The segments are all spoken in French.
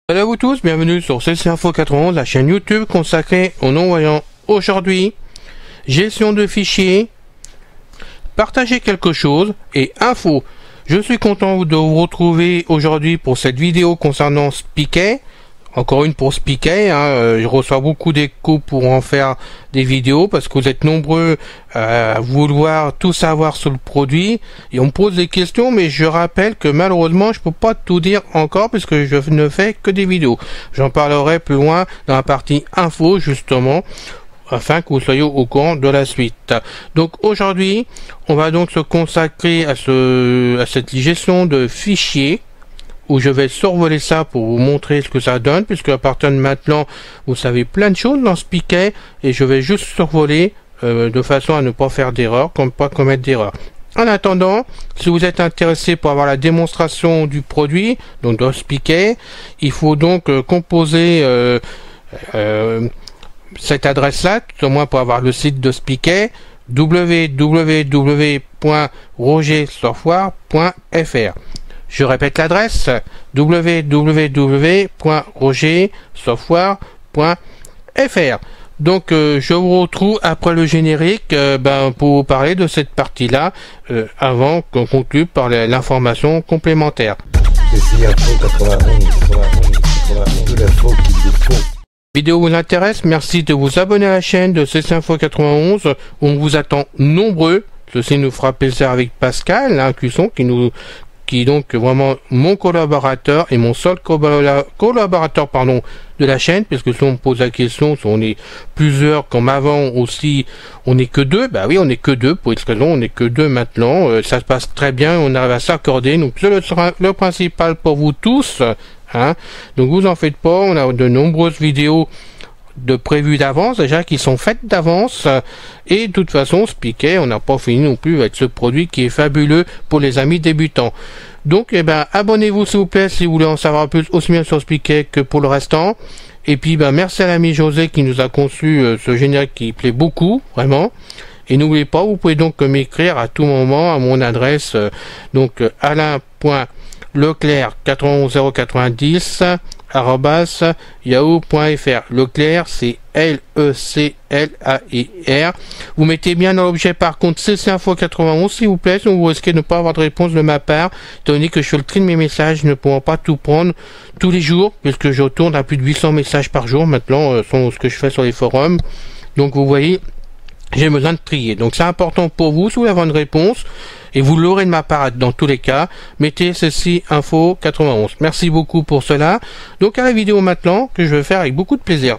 Salut à vous tous, bienvenue sur CC Info 91, la chaîne YouTube consacrée aux non-voyants. Aujourd'hui, gestion de fichiers, partager quelque chose et info. Je suis content de vous retrouver aujourd'hui pour cette vidéo concernant Spicket. Encore une pour Spicket, je reçois beaucoup d'échos pour en faire des vidéos parce que vous êtes nombreux à vouloir tout savoir sur le produit et on me pose des questions, mais je rappelle que malheureusement je peux pas tout dire encore puisque je ne fais que des vidéos. J'en parlerai plus loin dans la partie info justement afin que vous soyez au courant de la suite. Donc aujourd'hui on va donc se consacrer à cette gestion de fichiers, où je vais survoler ça pour vous montrer ce que ça donne, puisque à partir de maintenant, vous savez plein de choses dans Spicket, et je vais juste survoler de façon à ne pas faire d'erreur, comme pas commettre d'erreur. En attendant, si vous êtes intéressé pour avoir la démonstration du produit, donc dans Spicket, il faut donc composer cette adresse-là, tout au moins pour avoir le site de Spicket, www.rogersoftware.fr. Je répète l'adresse, www.rogersoftware.fr. Donc je vous retrouve après le générique pour vous parler de cette partie-là avant qu'on conclue par l'information complémentaire. Vidéo vous intéresse, merci de vous abonner à la chaîne de CC Info 91. On vous attend nombreux. Ceci nous fera plaisir avec Pascal, Cusson, qui est donc vraiment mon collaborateur et mon seul collaborateur de la chaîne, puisque si on me pose la question, si on est plusieurs comme avant aussi, on n'est que deux, bah oui on n'est que deux, pour X raison, on n'est que deux maintenant, ça se passe très bien, on arrive à s'accorder, donc c'est le principal pour vous tous, donc vous en faites pas, on a de nombreuses vidéos de prévues d'avance déjà qui sont faites d'avance et de toute façon Spicket on n'a pas fini non plus avec ce produit qui est fabuleux pour les amis débutants. Donc abonnez-vous s'il vous plaît si vous voulez en savoir plus aussi bien sur Spicket que pour le restant, et puis merci à l'ami José qui nous a conçu ce générique qui plaît beaucoup vraiment. Et n'oubliez pas, vous pouvez donc m'écrire à tout moment à mon adresse alain.leclerc91090 @yahoo.fr. Leclerc c'est Leclair. Vous mettez bien dans l'objet par contre CC Info 91 s'il vous plaît, sinon vous risquez de ne pas avoir de réponse de ma part, étant donné que je fais le tri de mes messages, ne pouvant pas tout prendre tous les jours, puisque je tourne à plus de 800 messages par jour maintenant, sur ce que je fais sur les forums. Donc vous voyez, j'ai besoin de trier. Donc c'est important pour vous, si vous voulez avoir une réponse, et vous l'aurez de ma part dans tous les cas, mettez CC Info 91. Merci beaucoup pour cela. Donc à la vidéo maintenant, que je vais faire avec beaucoup de plaisir.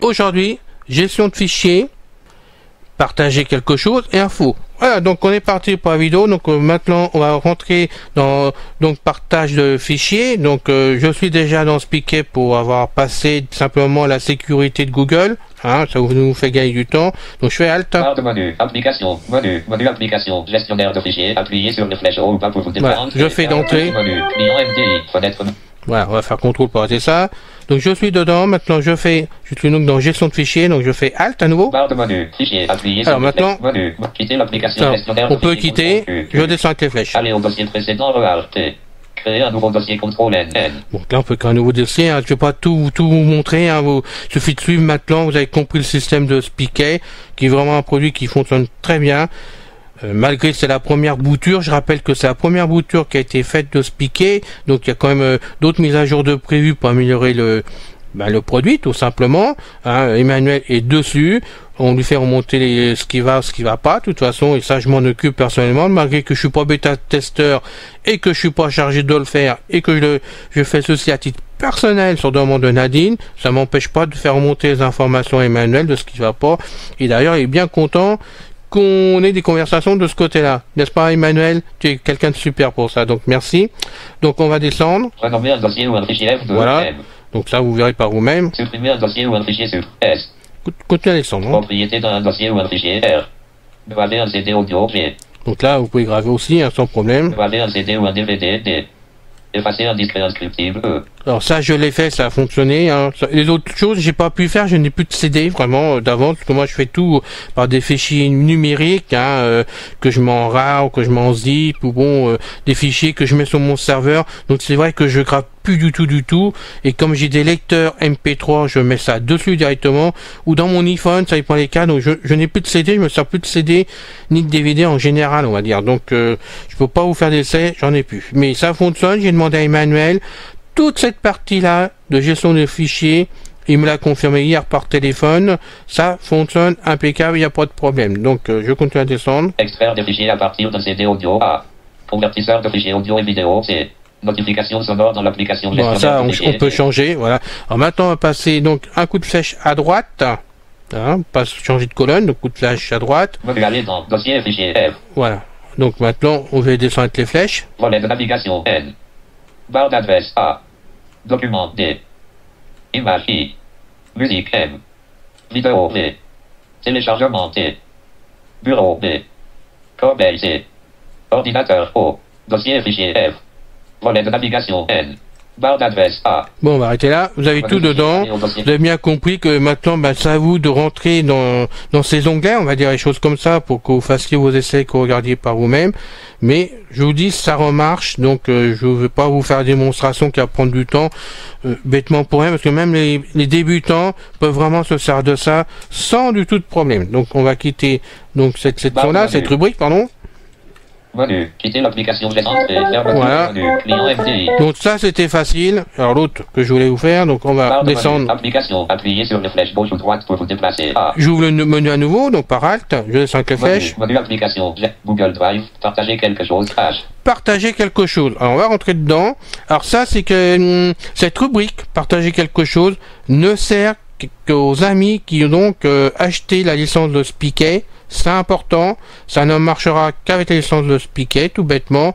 Aujourd'hui, gestion de fichiers, partager quelque chose et info. Voilà, donc on est parti pour la vidéo. Donc maintenant on va rentrer dans partage de fichiers. Donc je suis déjà dans Spicket pour avoir passé simplement la sécurité de Google. Ça nous fait gagner du temps. Donc je fais Alt. Barre de menu, application, menu application, gestionnaire de fichiers, appuyez sur le flèche haut ou bas pour vous déprendre. Voilà, je fais d'entrée. Menu, client MDI, fenêtre. Voilà, on va faire contrôle pour arrêter ça. Donc je suis dedans, maintenant je suis donc dans gestion de fichiers, donc je fais Alt à nouveau. Barre de menu, fichier, appuyez alors maintenant, quitter l'application gestionnaire. On peut quitter, je descends avec les flèches. Allez au dossier précédent, Alt. Créer un nouveau dossier contrôle N. Donc là, on peut créer un nouveau dossier. Hein. Je vais pas tout vous montrer. Hein. Il suffit de suivre maintenant. Vous avez compris le système de Spiquet, qui est vraiment un produit qui fonctionne très bien. Malgré que c'est la première bouture, je rappelle que c'est la première bouture qui a été faite de Spiquet. Donc il y a quand même d'autres mises à jour de prévues pour améliorer le produit, tout simplement. Hein. Emmanuel est dessus. On lui fait remonter ce qui va pas, de toute façon, et ça je m'en occupe personnellement, malgré que je suis pas bêta-testeur et que je suis pas chargé de le faire et que je fais ceci à titre personnel sur demande de Nadine, ça m'empêche pas de faire remonter les informations à Emmanuel de ce qui va pas, et d'ailleurs il est bien content qu'on ait des conversations de ce côté-là, n'est-ce pas Emmanuel? Tu es quelqu'un de super pour ça, donc merci. Donc on va descendre. Renommer un dossier ou un fichier F de voilà. M. Donc ça vous verrez par vous-même. Supprimer un dossier ou un fichier sur S. Continuez à descendre. Hein. Propriété d'un dossier ou un fichier R. Graver un CD audio G. Donc là, vous pouvez graver aussi, hein, sans problème. Graver un CD ou un DVD D. Effacer un disque inscriptible E. Alors ça, je l'ai fait, ça a fonctionné. Hein. Les autres choses, j'ai pas pu faire, je n'ai plus de CD vraiment d'avance, parce que moi je fais tout par des fichiers numériques, hein, que je m'en RAR, que je m'en zip, ou bon, des fichiers que je mets sur mon serveur. Donc c'est vrai que je grave plus du tout. Et comme j'ai des lecteurs MP3, je mets ça dessus directement, ou dans mon iPhone, ça dépend les cas. Donc je n'ai plus de CD, je me sers plus de CD ni de DVD en général, on va dire. Donc je peux pas vous faire d'essai, j'en ai plus. Mais ça fonctionne. J'ai demandé à Emmanuel toute cette partie-là de gestion de fichiers, il me l'a confirmé hier par téléphone, ça fonctionne impeccable, il n'y a pas de problème. Donc je continue à descendre. Extraire des fichiers à partir d'un CD audio A. Convertisseur de fichiers audio et vidéo C. Notification sonore dans l'application Bon, ça on peut changer, voilà. Alors maintenant on va passer donc un coup de flèche à droite. Hein, pas changer de colonne, donc coup de flèche à droite. Aller dans dossier fichier F. Voilà. Donc maintenant on va descendre avec les flèches. Volet de navigation N. Barre d'adresse A. Document D. Image I. Musique M. Vidéo V. Téléchargement T. Bureau B. Corbeille C. Ordinateur O. Dossier fichier F. Volet de navigation N. Barre d'adresse A. Bon, on va arrêter là. Vous avez tout dedans. Vous avez bien compris que maintenant, c'est à vous de rentrer dans ces onglets, on va dire les choses comme ça, pour que vous fassiez vos essais, que vous regardiez par vous-même. Mais, je vous dis, ça remarche. Donc, je ne vais pas vous faire des démonstrations qui va prendre du temps, bêtement pour rien, parce que même les débutants peuvent vraiment se servir de ça sans du tout de problème. Donc, on va quitter donc cette section-là, cette rubrique, pardon. Menu. Quitter l'application gestante et faire voilà. Menu. Client FDI. Donc ça c'était facile. Alors l'autre que je voulais vous faire, donc on va descendre. Application. Appuyez sur les flèches gauche ou droite pour vous déplacer. J'ouvre le menu à nouveau, donc par Alt, je descends avec les flèches. Menu application. Google Drive. Partager quelque chose. H. Partager quelque chose. Alors on va rentrer dedans. Alors ça c'est que cette rubrique, partager quelque chose, ne sert qu'aux amis qui ont donc acheté la licence de Spiquet. C'est important, ça ne marchera qu'avec la licence de Spiquet, tout bêtement.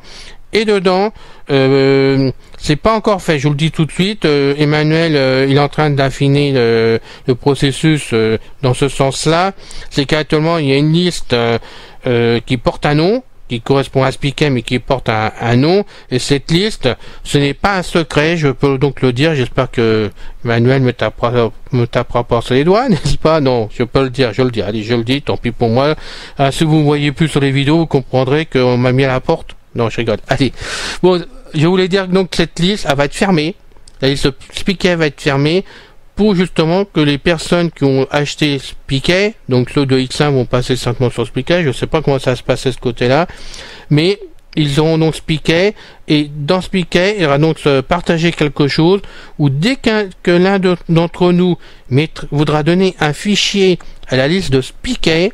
Et dedans, c'est pas encore fait, je vous le dis tout de suite. Emmanuel, il est en train d'affiner le processus dans ce sens-là. C'est qu'actuellement, il y a une liste qui porte un nom, qui correspond à Spiquet, mais qui porte un nom. Et cette liste, ce n'est pas un secret, je peux donc le dire. J'espère que Emmanuel me tapera pas sur les doigts, n'est-ce pas? Non, je peux le dire, je le dis. Allez, je le dis, tant pis pour moi. Si vous ne voyez plus sur les vidéos, vous comprendrez qu'on m'a mis à la porte. Non, je rigole. Allez. Bon, je voulais dire donc cette liste, elle va être fermée. La liste Spiquet va être fermée pour justement que les personnes qui ont acheté Spiquet, donc ceux de X1 vont passer simplement sur Spiquet, je ne sais pas comment ça va se passer de ce côté-là, mais ils auront donc Spiquet, et dans Spiquet, il y aura donc partager quelque chose, où dès que l'un d'entre nous voudra donner un fichier à la liste de Spiquet,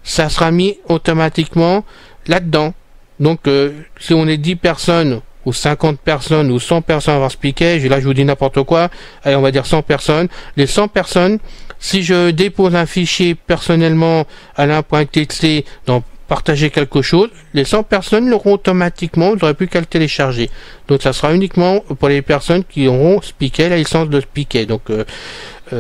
ça sera mis automatiquement là-dedans. Donc si on est 10 personnes, ou 50 personnes, ou 100 personnes à avoir Spiquet, là je vous dis n'importe quoi, allez on va dire 100 personnes, les 100 personnes, si je dépose un fichier personnellement à l'un.txt dans partager quelque chose, les 100 personnes l'auront automatiquement, vous n'aurez plus qu'à le télécharger. Donc ça sera uniquement pour les personnes qui auront Spiquet, la licence de Spiquet. Donc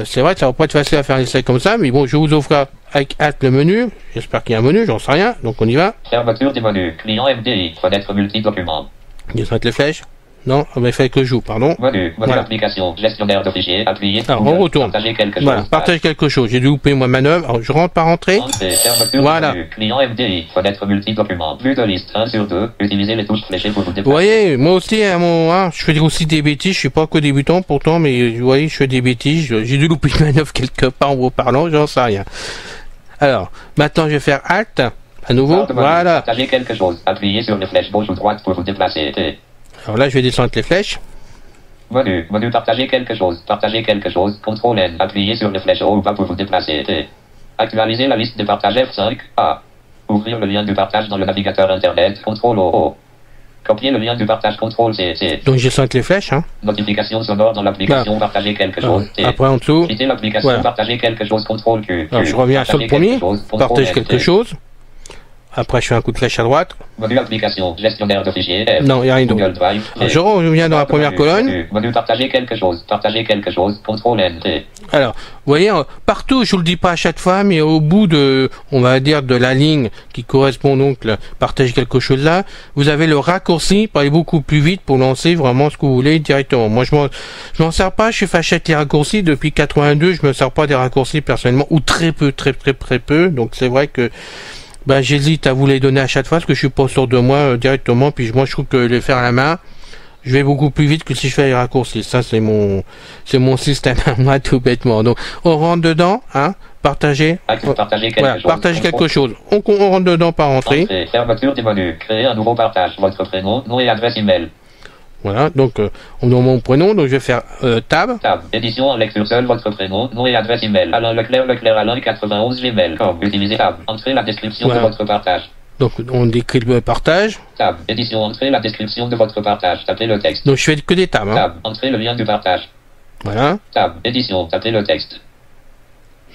c'est vrai que ça va pas être facile à faire un essai comme ça, mais bon, je vous offre avec Alt le menu, j'espère qu'il y a un menu, j'en sais rien, donc on y va. Fermeture des menus, client FDI, fenêtre multi-document. Descendre les flèches. Non, il fallait que je joue, pardon. Menu Voilà. application, gestionnaire de fichiers, appuyez. Alors, on retourne. Partager quelque chose. Voilà, partage quelque chose. J'ai dû louper ma manœuvre. Alors, je rentre par entrée. Entrée, fermeture Voilà. du menu, client MDI, fenêtre multi-document, vue de liste 1 sur 2, utilisez les touches fléchées pour vous Vous déplacer. voyez, moi aussi, à je fais aussi des bêtises. Je suis pas que débutant pourtant, mais vous voyez, je fais des bêtises. J'ai dû louper une manœuvre quelque part en vous parlant, j'en sais rien. Alors, maintenant, je vais faire Alt. À nouveau, Barre de menu, voilà. Partager quelque chose, appuyez sur les flèches gauche ou droite pour vous déplacer. T. Alors là, je vais descendre les flèches. Menu partager quelque chose, CTRL N, appuyez sur les flèches haut ou bas pour vous déplacer. T. Actualiser la liste de partage F5, A. Ouvrir le lien du partage dans le navigateur internet, CTRL O. Copier le lien du partage, CTRL C. Donc, je descends les flèches, hein. Notification sonore dans l'application partager quelque chose. T. Après, en dessous. Quitter l'application Voilà. partager quelque chose, CTRL Q. Alors, je reviens sur le premier. Partage quelque chose. chose. Après, je fais un coup de flèche à droite. Menu application, gestionnaire de fichiers. F. Non, il n'y a rien d'autre. Google Drive. Alors, je reviens dans la première colonne. Menu partager quelque chose, CTRL N. T. Alors, vous voyez, partout, je vous le dis pas à chaque fois, mais au bout de, on va dire, de la ligne qui correspond donc, partager quelque chose là, vous avez le raccourci pour aller beaucoup plus vite pour lancer vraiment ce que vous voulez directement. Moi, je m'en sers pas, je suis fâché avec les raccourcis. Depuis 82, je me sers pas des raccourcis personnellement, ou très peu, très peu. Donc, c'est vrai que, j'hésite à vous les donner à chaque fois parce que je suis pas sûr de moi directement. Puis moi, je trouve que les faire à la main, je vais beaucoup plus vite que si je fais les raccourcis. Ça, c'est mon système à moi, tout bêtement. Donc, on rentre dedans, hein, partager. Partager quelque Voilà, chose. partager quelque chose. On rentre dedans par entrée. Entrée, fermeture des menus. Créer un nouveau partage. Votre prénom, nom et adresse email. Voilà, donc on donne mon prénom, donc je vais faire tab. Tab. Édition en lecture seule. Votre prénom, nom et adresse email. Alain Leclerc, Alain 91 Gmail. Utilisez tab. Entrez la description Voilà. de votre partage. Donc on décrit le partage. Tab. Édition. Entrez la description de votre partage. Tapez le texte. Donc je fais que des tabs. Hein. Tab. Entrez le lien du partage. Voilà. Tab. Édition. Tapez le texte.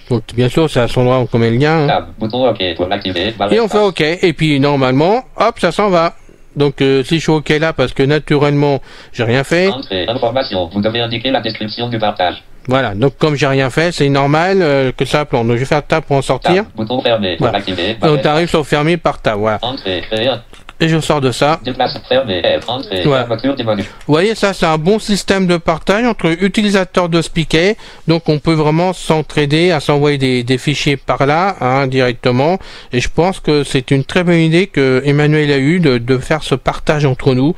Donc bien sûr, c'est à son endroit où on met le lien. Hein. Tab. Bouton OK pour l'activer. Et on fait OK. Et puis normalement, hop, ça s'en va. Donc si je suis OK là, parce que naturellement, j'ai rien fait. Entrée. Information. Vous devez indiquer la description du partage. Voilà, donc comme j'ai rien fait, c'est normal que ça plante. Donc je vais faire tab pour en sortir. Tab. Bouton fermé pour Voilà. l'activer. Et on arrive sur fermer par tab, voilà. Entrée. Créer un. Et je sors de ça. Déplace. Fermé. F. Entrée. Voilà. Fermeture des menus. Vous voyez, ça c'est un bon système de partage entre utilisateurs de Spicket. Donc on peut vraiment s'entraider à s'envoyer des fichiers par là, hein, directement. Et je pense que c'est une très bonne idée que Emmanuel a eu de faire ce partage entre nous.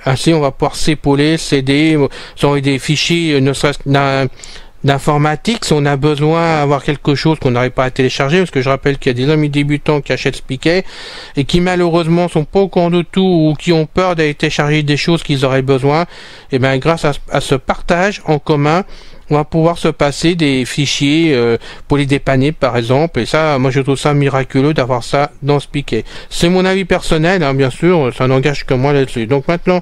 Ainsi on va pouvoir s'épauler, s'aider, s'envoyer des fichiers, ne serait-ce d'informatique, si on a besoin d'avoir quelque chose qu'on n'arrive pas à télécharger, parce que je rappelle qu'il y a des amis débutants qui achètent Spicket et qui malheureusement sont pas au courant de tout ou qui ont peur d'aller télécharger des choses qu'ils auraient besoin. Et bien grâce à ce partage en commun, on va pouvoir se passer des fichiers pour les dépanner par exemple, et ça moi je trouve ça miraculeux d'avoir ça dans Spicket. C'est mon avis personnel, hein, bien sûr, ça n'engage que moi là-dessus. Donc maintenant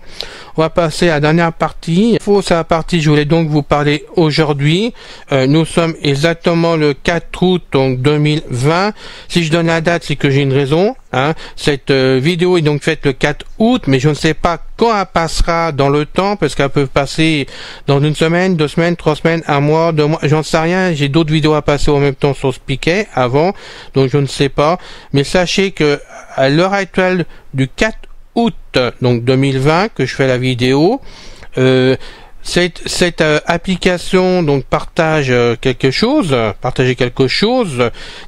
on va passer à la dernière partie. C'est la partie je voulais donc vous parler aujourd'hui. Nous sommes exactement le 4 août donc 2020. Si je donne la date, c'est que j'ai une raison, hein. Cette vidéo est donc faite le 4 août, mais je ne sais pas quand elle passera dans le temps, parce qu'elle peut passer dans une semaine, 2 semaines, 3 semaines, 1 mois, 2 mois, j'en sais rien. J'ai d'autres vidéos à passer en même temps sur Spicket avant, donc je ne sais pas. Mais sachez que à l'heure actuelle du 4 août donc 2020 que je fais la vidéo, cette application donc partager quelque chose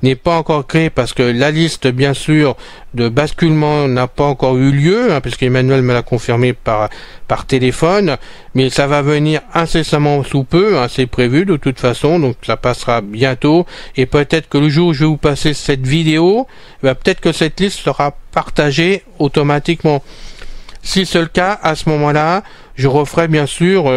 n'est pas encore créée parce que la liste bien sûr de basculement n'a pas encore eu lieu, hein, puisque Emmanuel me l'a confirmé par téléphone, mais ça va venir incessamment sous peu, hein, c'est prévu de toute façon, donc ça passera bientôt, et peut-être que le jour où je vais vous passer cette vidéo, peut-être que cette liste sera partagée automatiquement. Si c'est le cas, à ce moment-là, je referai bien sûr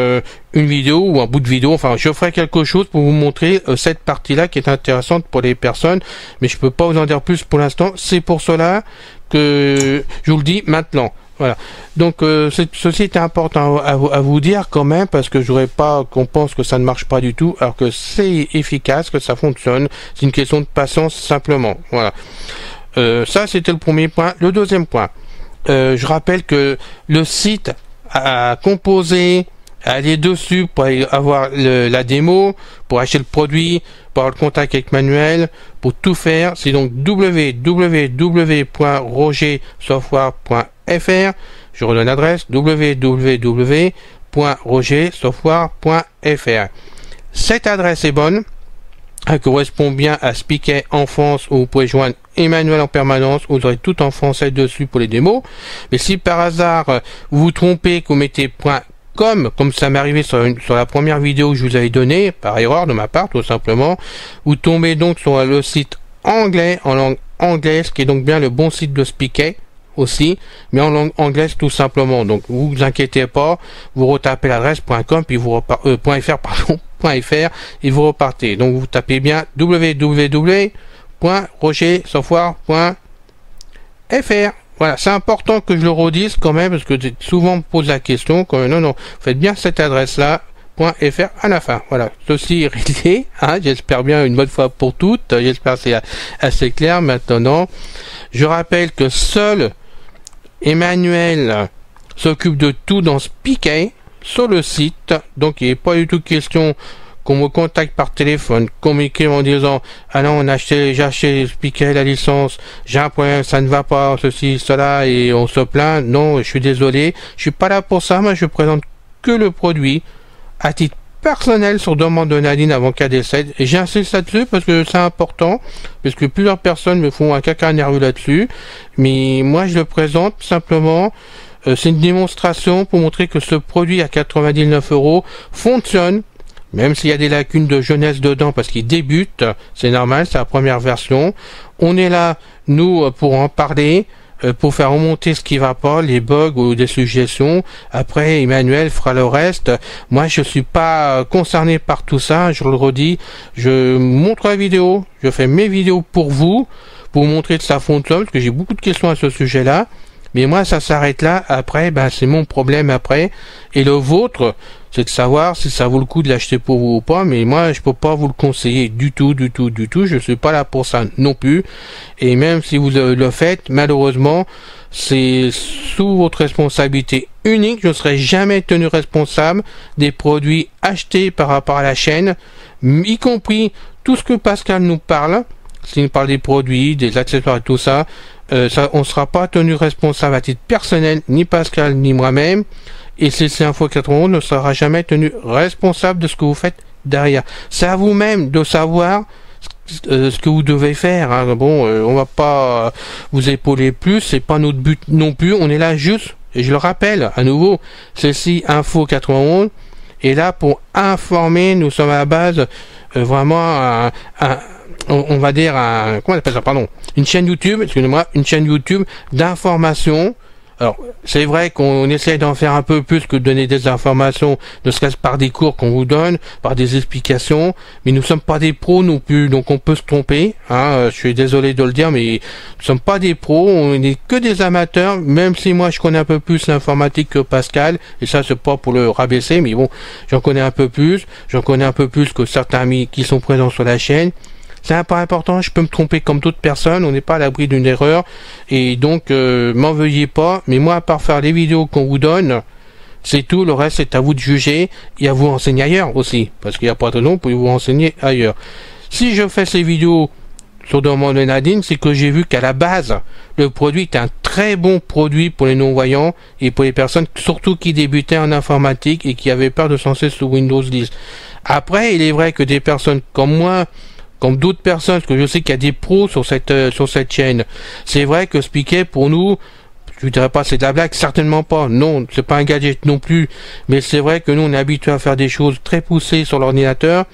une vidéo ou un bout de vidéo, enfin je ferai quelque chose pour vous montrer cette partie-là qui est intéressante pour les personnes, mais je peux pas vous en dire plus pour l'instant. C'est pour cela que je vous le dis maintenant. Voilà. Donc ceci est important à vous dire quand même, parce que je voudrais pas qu'on pense que ça ne marche pas du tout, alors que c'est efficace, que ça fonctionne. C'est une question de patience simplement. Voilà. Ça c'était le premier point. Le deuxième point. Je rappelle que le site à composer, à aller dessus pour avoir la démo, pour acheter le produit, pour avoir le contact avec Manuel, pour tout faire, c'est donc www.rogersoftware.fr. Je redonne l'adresse www.rogersoftware.fr. Cette adresse est bonne. Elle correspond bien à Spiquet en France, où vous pouvez joindre Emmanuel en permanence. Vous aurez tout en français dessus pour les démos. Mais si par hasard vous vous trompez, que vous mettez .com, comme ça m'est arrivé sur la première vidéo que je vous avais donnée, par erreur de ma part tout simplement, vous tombez donc sur le site anglais, en langue anglaise, qui est donc bien le bon site de Spiquet aussi, mais en langue anglaise tout simplement. Donc vous inquiétez pas, vous retapez l'adresse .com puis vous .fr pardon, .fr et vous repartez. Donc vous tapez bien www.rogersoftware.fr. Voilà, c'est important que je le redise quand même, parce que souvent on me pose la question, quand même, non, faites bien cette adresse-là, .fr à la fin. Voilà, ceci est réglé, hein, j'espère bien une bonne fois pour toutes, j'espère que c'est assez clair maintenant. Je rappelle que seul Emmanuel s'occupe de tout dans Spiquet sur le site, donc il n'est pas du tout question qu'on me contacte par téléphone, communiquer en disant ah non, j'ai acheté Spiquet la licence, j'ai un problème, ça ne va pas, ceci, cela, et on se plaint. Non, je suis désolé, je suis pas là pour ça. Moi je présente que le produit à titre personnel sur demande de Nadine avant qu'elle décède, et j'insiste là-dessus parce que c'est important, parce que plusieurs personnes me font un caca nerveux là-dessus, mais moi je le présente simplement. C'est une démonstration pour montrer que ce produit à 99 € fonctionne, même s'il y a des lacunes de jeunesse dedans parce qu'il débute, c'est normal, c'est la première version. On est là, nous, pour en parler, pour faire remonter ce qui va pas, les bugs ou des suggestions. Après, Emmanuel fera le reste. Moi, je suis pas concerné par tout ça, je le redis. Je montre la vidéo, je fais mes vidéos pour vous montrer que ça fonctionne, parce que j'ai beaucoup de questions à ce sujet-là. Mais moi, ça s'arrête là. Après, ben, c'est mon problème après. Et le vôtre, c'est de savoir si ça vaut le coup de l'acheter pour vous ou pas. Mais moi, je peux pas vous le conseiller du tout. Je suis pas là pour ça non plus. Et même si vous le faites, malheureusement, c'est sous votre responsabilité unique. Je ne serai jamais tenu responsable des produits achetés par rapport à la chaîne, y compris tout ce que Pascal nous parle. S'il nous parle des produits, des accessoires et tout ça, on ne sera pas tenu responsable à titre personnel, ni Pascal, ni moi-même. Et CC Info 91 ne sera jamais tenu responsable de ce que vous faites derrière. C'est à vous-même de savoir ce que vous devez faire. Hein. Bon, on va pas vous épauler plus, c'est pas notre but non plus. On est là juste, et je le rappelle à nouveau, CC Info 91 est là pour informer. Nous sommes à la base vraiment on va dire comment on appelle ça, pardon, une chaîne YouTube, excusez-moi, une chaîne YouTube d'information. Alors, c'est vrai qu'on essaie d'en faire un peu plus que de donner des informations, ne serait-ce par des cours qu'on vous donne, par des explications, mais nous sommes pas des pros non plus, donc on peut se tromper, hein, je suis désolé de le dire, mais nous sommes pas des pros, on n'est que des amateurs, même si moi je connais un peu plus l'informatique que Pascal, et ça c'est pas pour le rabaisser, mais bon, j'en connais un peu plus que certains amis qui sont présents sur la chaîne. C'est un pas important, je peux me tromper comme toute personne, on n'est pas à l'abri d'une erreur, et donc m'en veuillez pas, mais moi à part faire les vidéos qu'on vous donne, c'est tout, le reste c'est à vous de juger, et à vous renseigner ailleurs aussi, parce qu'il n'y a pas de nom, vous pouvez vous renseigner ailleurs. Si je fais ces vidéos sur demande de Nadine, c'est que j'ai vu qu'à la base, le produit est un très bon produit pour les non-voyants, et pour les personnes surtout qui débutaient en informatique, et qui avaient peur de se lancer sous Windows 10. Après, il est vrai que des personnes comme moi, comme d'autres personnes, parce que je sais qu'il y a des pros sur cette chaîne. C'est vrai que Spiquet, pour nous, je ne dirais pas c'est de la blague, certainement pas. Non, c'est pas un gadget non plus. Mais c'est vrai que nous, on est habitué à faire des choses très poussées sur l'ordinateur.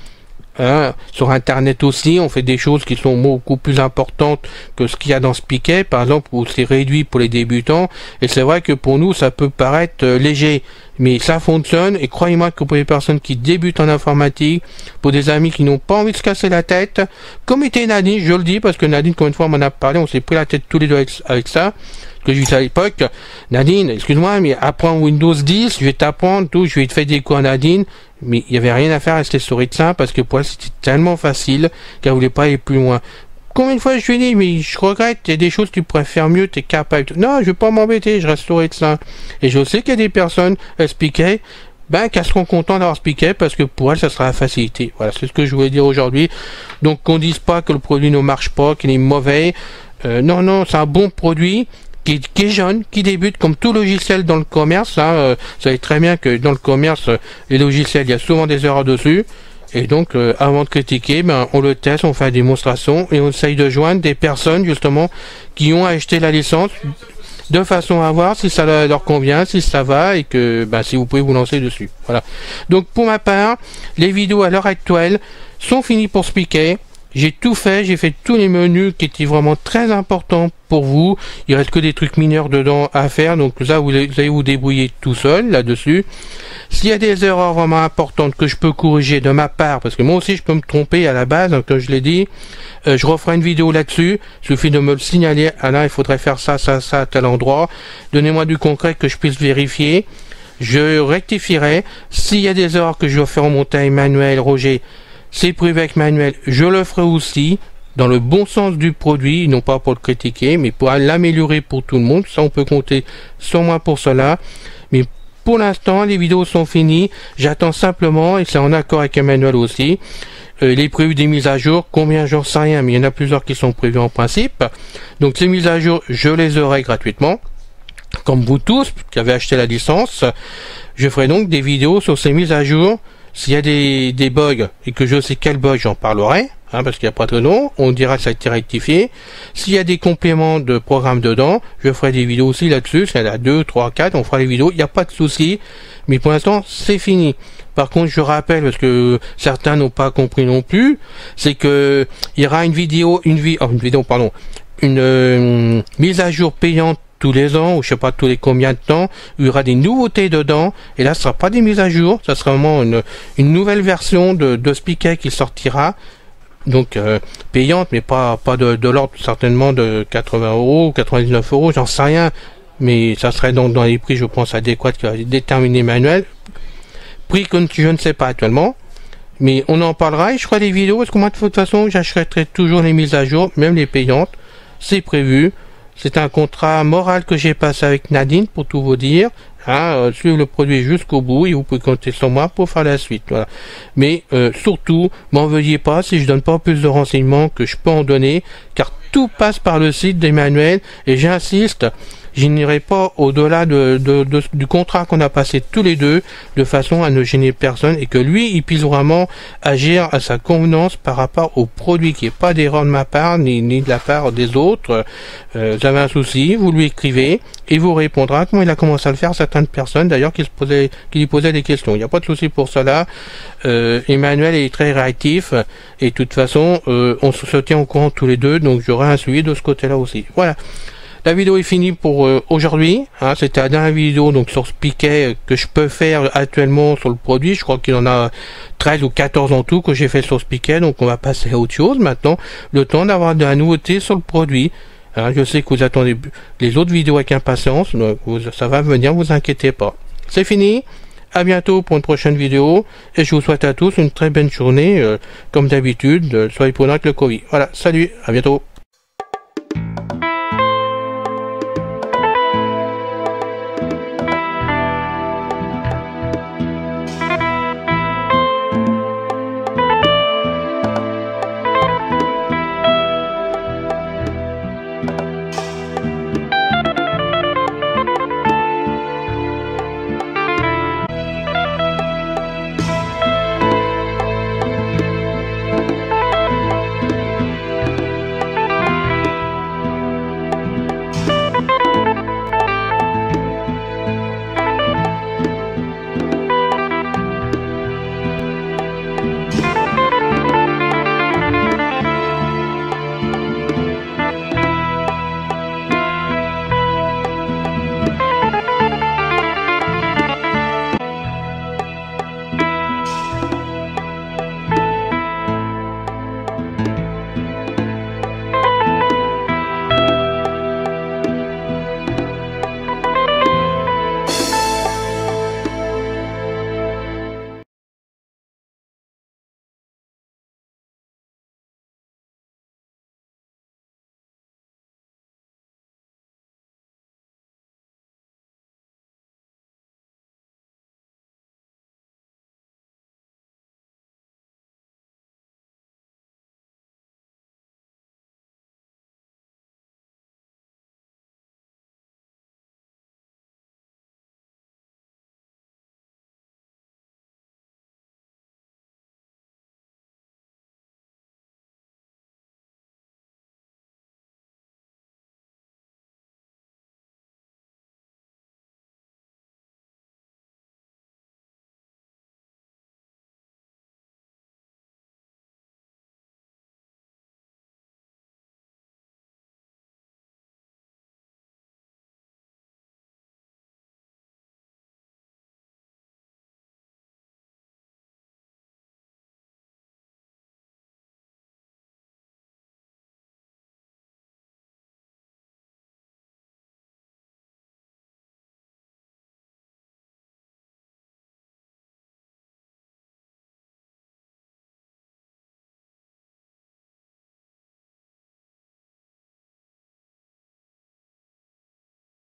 Hein, sur Internet aussi, on fait des choses qui sont beaucoup plus importantes que ce qu'il y a dans Spiquet, par exemple, où c'est réduit pour les débutants. Et c'est vrai que pour nous, ça peut paraître léger. Mais ça fonctionne, et croyez-moi que pour les personnes qui débutent en informatique, pour des amis qui n'ont pas envie de se casser la tête, comme était Nadine, je le dis, parce que Nadine, combien de fois on m'en a parlé, on s'est pris la tête tous les deux avec ça, que j'ai dit à l'époque, Nadine, excuse-moi, mais apprends Windows 10, je vais t'apprendre tout, je vais te faire des cours à Nadine, mais il n'y avait rien à faire à rester sur ça, parce que pour elle, c'était tellement facile qu'elle voulait pas aller plus loin. Combien de fois je lui ai dit, mais je regrette, il y a des choses que tu pourrais faire mieux, tu es capable. Non, je vais pas m'embêter, je reste sur ça. Et je sais qu'il y a des personnes, Spiquet, qu'elles seront contentes d'avoir Spiquet, parce que pour elles, ça sera la facilité. Voilà, c'est ce que je voulais dire aujourd'hui. Donc, qu'on dise pas que le produit ne marche pas, qu'il est mauvais. Non, c'est un bon produit. qui est jeune, qui débute comme tout logiciel dans le commerce. Hein, vous savez très bien que dans le commerce, les logiciels, il y a souvent des erreurs dessus. Et donc, avant de critiquer, on le teste, on fait la démonstration et on essaye de joindre des personnes justement qui ont acheté la licence de façon à voir si ça leur convient, si ça va et que si vous pouvez vous lancer dessus. Voilà. Donc pour ma part, les vidéos à l'heure actuelle sont finies pour Spiquet. J'ai tout fait, j'ai fait tous les menus qui étaient vraiment très importants pour vous. Il reste que des trucs mineurs dedans à faire, donc ça vous allez vous débrouiller tout seul là-dessus. S'il y a des erreurs vraiment importantes que je peux corriger de ma part, parce que moi aussi je peux me tromper à la base, hein, comme je l'ai dit, je referai une vidéo là-dessus. Il suffit de me le signaler. Ah là, il faudrait faire ça, ça, ça à tel endroit. Donnez-moi du concret que je puisse vérifier. Je rectifierai. S'il y a des erreurs que je dois faire remonter à Emmanuel, Roger, c'est privé avec Manuel, je le ferai aussi dans le bon sens du produit, non pas pour le critiquer, mais pour l'améliorer pour tout le monde. Ça, on peut compter sur moi pour cela. Mais pour l'instant, les vidéos sont finies. J'attends simplement, et c'est en accord avec Emmanuel aussi, les prévus des mises à jour. Combien, j'en sais rien, mais il y en a plusieurs qui sont prévus en principe. Donc ces mises à jour, je les aurai gratuitement. Comme vous tous qui avez acheté la licence, je ferai donc des vidéos sur ces mises à jour. S'il y a des bugs et que je sais quel bug, j'en parlerai, hein, parce qu'il n'y a pas de nom, on dira que ça a été rectifié. S'il y a des compléments de programme dedans, je ferai des vidéos aussi là-dessus. S'il y en a 2, 3, 4, on fera les vidéos, il n'y a pas de souci. Mais pour l'instant, c'est fini. Par contre, je rappelle, parce que certains n'ont pas compris non plus, c'est que il y aura une mise à jour payante tous les ans, ou je sais pas tous les combien de temps, il y aura des nouveautés dedans, et là ce sera pas des mises à jour, ça sera vraiment une nouvelle version de Spiquet qui sortira, donc payante, mais pas de l'ordre certainement de 80 €, 99 €, j'en sais rien, mais ça serait donc dans les prix, je pense, adéquats qui va déterminer Manuel, prix que je ne sais pas actuellement, mais on en parlera, et je ferai des vidéos, parce que moi de toute façon j'achèterai toujours les mises à jour, même les payantes, c'est prévu. C'est un contrat moral que j'ai passé avec Nadine, pour tout vous dire. Hein, suivre le produit jusqu'au bout et vous pouvez compter sur moi pour faire la suite. Voilà. Mais surtout, m'en veuillez pas si je donne pas plus de renseignements que je peux en donner, car tout passe par le site d'Emmanuel et j'insiste, je n'irai pas au-delà du contrat qu'on a passé tous les deux, de façon à ne gêner personne et que lui, il puisse vraiment agir à sa convenance par rapport au produit, qu'il n'y ait pas d'erreur de ma part, ni de la part des autres. Vous avez un souci, vous lui écrivez, et vous répondra, comme il a commencé à le faire certaines personnes, d'ailleurs, qui lui posaient des questions. Il n'y a pas de souci pour cela. Emmanuel est très réactif, et de toute façon, on se tient au courant tous les deux, donc j'aurai un suivi de ce côté-là aussi. Voilà. La vidéo est finie pour aujourd'hui. Hein, c'était la dernière vidéo donc sur Spiquet que je peux faire actuellement sur le produit. Je crois qu'il y en a 13 ou 14 en tout que j'ai fait sur Spiquet. Donc on va passer à autre chose maintenant. Le temps d'avoir de la nouveauté sur le produit. Hein, je sais que vous attendez les autres vidéos avec impatience. Donc ça va venir, vous inquiétez pas. C'est fini. À bientôt pour une prochaine vidéo. Et je vous souhaite à tous une très bonne journée. Comme d'habitude, soyez prudents avec le Covid. Voilà, salut, à bientôt.